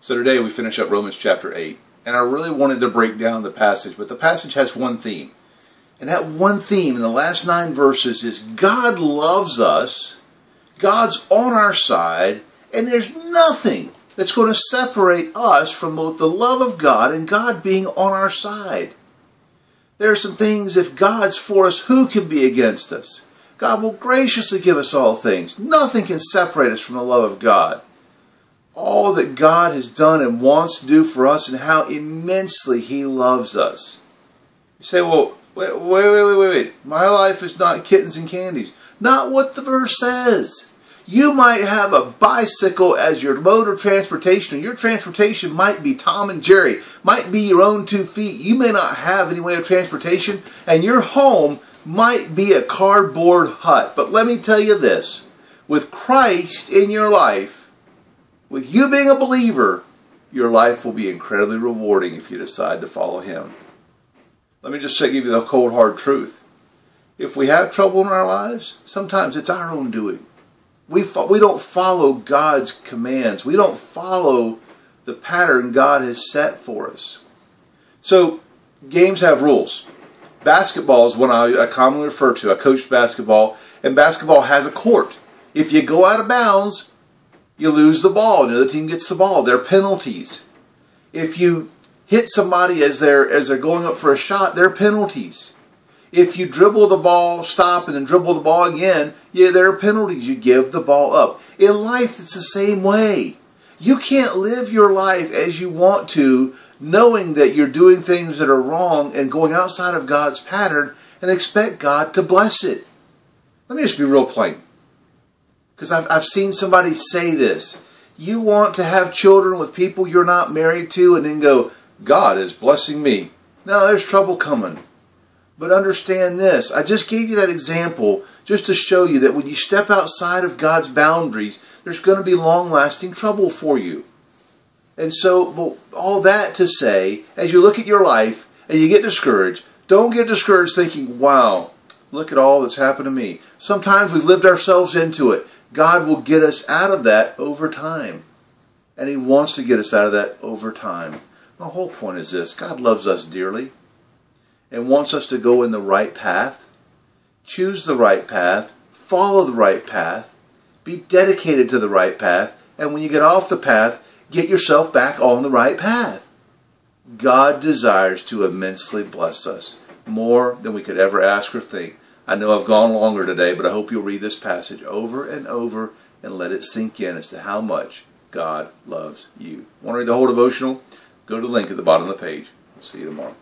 So today we finish up Romans chapter 8. And I really wanted to break down the passage, but the passage has one theme. And that one theme in the last 9 verses is God loves us, God's on our side, and there's nothing that's going to separate us from both the love of God and God being on our side. There are some things, if God's for us, who can be against us? God will graciously give us all things. Nothing can separate us from the love of God. All that God has done and wants to do for us and how immensely He loves us. You say, well, wait. My life is not kittens and candies. Not what the verse says. You might have a bicycle as your mode of transportation, and your transportation might be Tom and Jerry, might be your own 2 feet. You may not have any way of transportation, and your home might be a cardboard hut. But let me tell you this, with Christ in your life, with you being a believer, your life will be incredibly rewarding if you decide to follow Him. Let me just give you the cold hard truth. If we have trouble in our lives, sometimes it's our own doing. We don't follow God's commands. We don't follow the pattern God has set for us. So, games have rules. Basketball is one I commonly refer to. I coached basketball, and basketball has a court. If you go out of bounds, you lose the ball. The other team gets the ball. There are penalties. If you hit somebody as they're going up for a shot, there are penalties. If you dribble the ball, stop, and then dribble the ball again, there are penalties. You give the ball up. In life, it's the same way. You can't live your life as you want to, knowing that you're doing things that are wrong and going outside of God's pattern and expect God to bless it. Let me just be real plain. Because I've seen somebody say this. You want to have children with people you're not married to and then go, God is blessing me. No, there's trouble coming. But understand this. I just gave you that example just to show you that when you step outside of God's boundaries, there's going to be long-lasting trouble for you. And so, all that to say, as you look at your life and you get discouraged, don't get discouraged thinking, wow, look at all that's happened to me. Sometimes we've lived ourselves into it. God will get us out of that over time. And He wants to get us out of that over time. My whole point is this. God loves us dearly and wants us to go in the right path, choose the right path, follow the right path, be dedicated to the right path, and when you get off the path, get yourself back on the right path. God desires to immensely bless us, more than we could ever ask or think. I know I've gone longer today, but I hope you'll read this passage over and over and let it sink in as to how much God loves you. Want to read the whole devotional? Go to the link at the bottom of the page. I'll see you tomorrow.